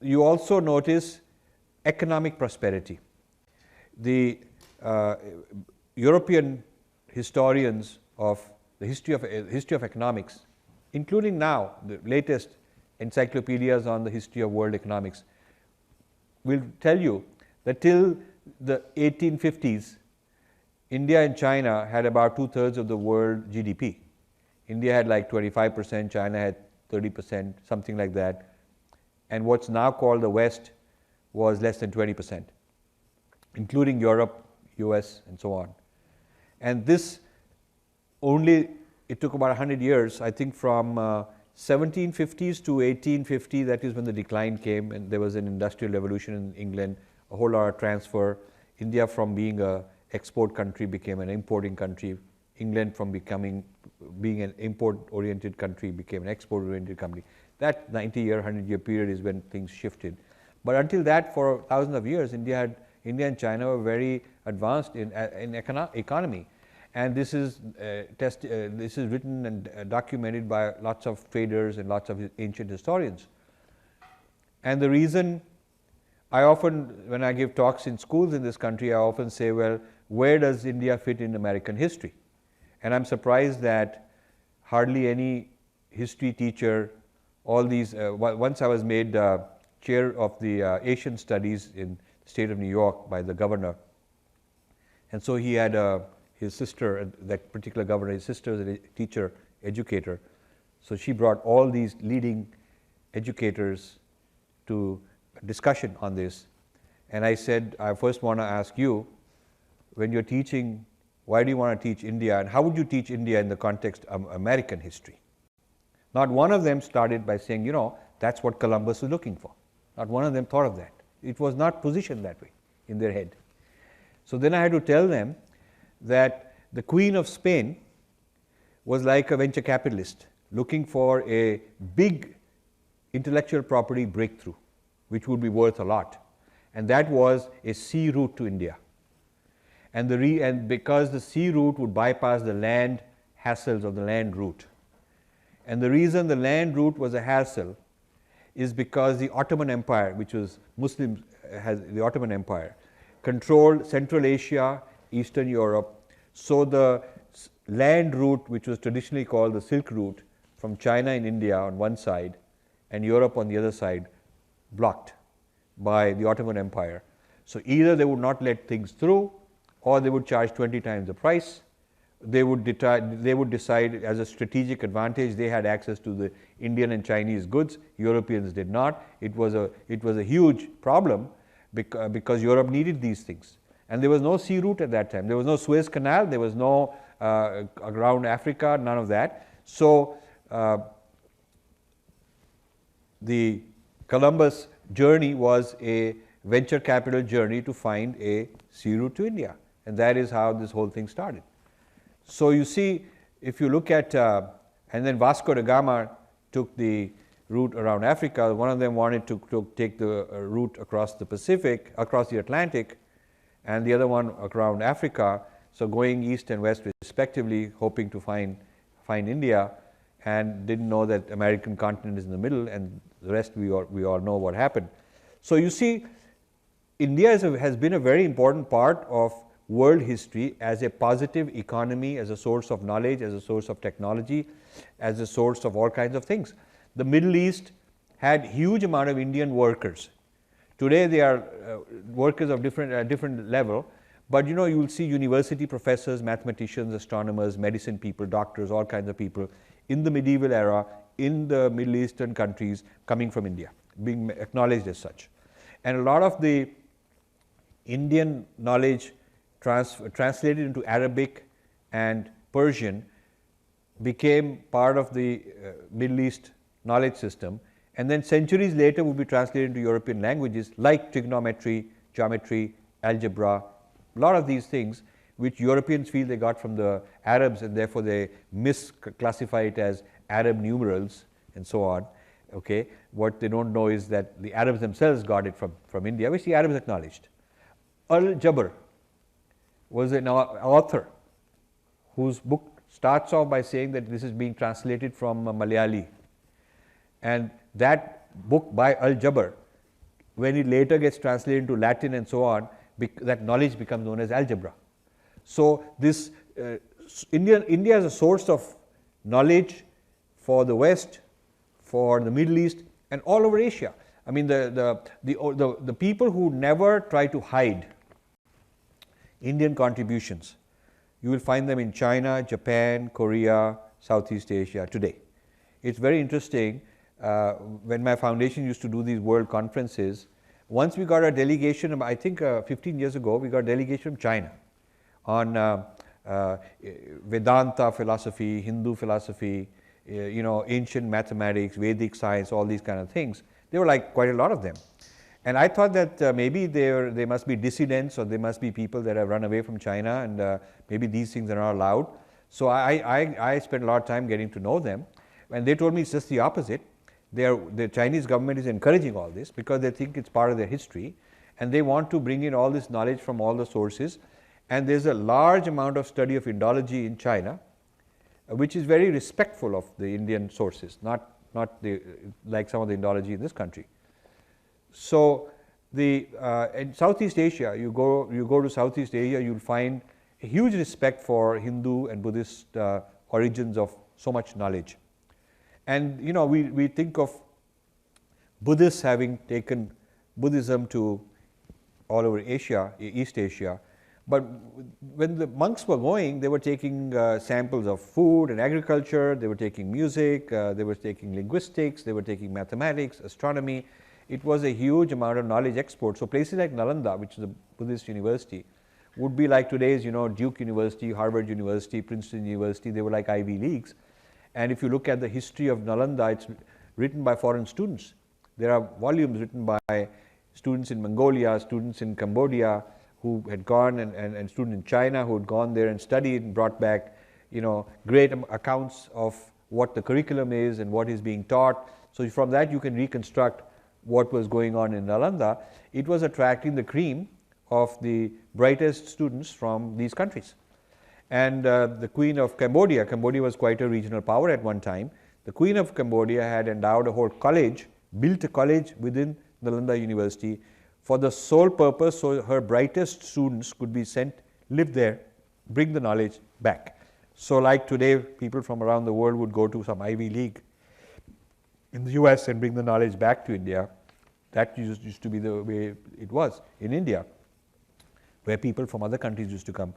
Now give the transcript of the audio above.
you also notice economic prosperity. The European historians of the history of economics, including now the latest encyclopedias on the history of world economics, will tell you that till the 1850s, India and China had about 2/3 of the world GDP. India had like 25%, China had 30%, something like that. And what's now called the West was less than 20%, including Europe, US, and so on. And this only, it took about 100 years, I think from 1750s to 1850, that is when the decline came, and there was an industrial revolution in England, a whole lot of transfer. India from being an export country became an importing country. England from being an import-oriented country became an export-oriented country. That 90-year, 100-year period is when things shifted. But until that, for thousands of years, India and China were very advanced in economy. And this is written and documented by lots of traders and lots of ancient historians. And the reason I often, when I give talks in schools in this country, I often say, well, where does India fit in American history? And I'm surprised that hardly any history teacher, all these, once I was made chair of the Asian Studies in the state of New York by the governor. And so he had his sister, that particular governor, his sister is a teacher, educator. So she brought all these leading educators to a discussion on this. And I said, I first want to ask you, when you're teaching, why do you want to teach India, and how would you teach India in the context of American history? Not one of them started by saying, you know, that's what Columbus was looking for. Not one of them thought of that. It was not positioned that way in their head. So then I had to tell them that the Queen of Spain was like a venture capitalist looking for a big intellectual property breakthrough, which would be worth a lot. And that was a sea route to India. And because the sea route would bypass the land hassles of the land route. And the reason the land route was a hassle is because the Ottoman Empire, which was Muslims, the Ottoman Empire, controlled Central Asia, Eastern Europe. So the land route, which was traditionally called the Silk Route, from China and India on one side and Europe on the other side, blocked by the Ottoman Empire. So either they would not let things through, or they would charge 20 times the price. They would decide as a strategic advantage they had access to the Indian and Chinese goods. Europeans did not. It was a huge problem because Europe needed these things. And there was no sea route at that time. There was no Suez Canal. There was no around Africa, none of that. So the Columbus journey was a venture capital journey to find a sea route to India. And that is how this whole thing started. So you see, if you look at, and then Vasco da Gama took the route around Africa. One of them wanted to take the route across the Pacific, across the Atlantic, and the other one around Africa. So going east and west respectively, hoping to find India, and didn't know that American continent is in the middle, and the rest we all know what happened. So you see, India has been a very important part of world history as a positive economy, as a source of knowledge, as a source of technology, as a source of all kinds of things. The Middle East had huge amount of Indian workers. Today they are workers of different level, but you know, you will see university professors, mathematicians, astronomers, medicine people, doctors, all kinds of people in the medieval era in the Middle Eastern countries coming from India, being acknowledged as such. And a lot of the Indian knowledge translated into Arabic and Persian became part of the Middle East knowledge system, and then centuries later would be translated into European languages like trigonometry, geometry, algebra, a lot of these things which Europeans feel they got from the Arabs, and therefore they misclassify it as Arab numerals and so on. Okay, what they don't know is that the Arabs themselves got it from India, which the Arabs acknowledged. Al-Jabr was an author whose book starts off by saying that this is being translated from Malayali. And that book by Al-Jabr when it later gets translated into Latin and so on, that knowledge becomes known as algebra. So this India is a source of knowledge for the West, for the Middle East, and all over Asia. I mean, the people who never try to hide Indian contributions, you will find them in China, Japan, Korea, Southeast Asia today. It's very interesting. When my foundation used to do these world conferences, once we got a delegation, I think 15 years ago, we got a delegation from China on Vedanta philosophy, Hindu philosophy, ancient mathematics, Vedic science, all these kind of things. There were like quite a lot of them. And I thought that maybe they must be dissidents, or they must be people that have run away from China, and maybe these things are not allowed. So I spent a lot of time getting to know them, and they told me it's just the opposite. The Chinese government is encouraging all this because they think it's part of their history, and they want to bring in all this knowledge from all the sources. And there's a large amount of study of Indology in China, which is very respectful of the Indian sources, not like some of the Indology in this country. So in Southeast Asia, you go to Southeast Asia, you'll find a huge respect for Hindu and Buddhist origins of so much knowledge. And we think of Buddhists having taken Buddhism to all over Asia, East Asia. But when the monks were going, they were taking samples of food and agriculture, they were taking music, they were taking linguistics, they were taking mathematics, astronomy. It was a huge amount of knowledge export. So places like Nalanda, which is a Buddhist university, would be like today's Duke University, Harvard University, Princeton University. They were like Ivy Leagues. And if you look at the history of Nalanda, it's written by foreign students. There are volumes written by students in Mongolia, students in Cambodia who had gone, and students in China who had gone there and studied and brought back great accounts of what the curriculum is and what is being taught. So from that you can reconstruct what was going on in Nalanda. It was attracting the cream of the brightest students from these countries. And the Queen of Cambodia was quite a regional power at one time. The Queen of Cambodia had endowed a whole college, built a college within Nalanda University for the sole purpose so her brightest students could be sent, live there, bring the knowledge back. So like today, people from around the world would go to some Ivy League in the US and bring the knowledge back to India. That used to be the way it was in India, where people from other countries used to come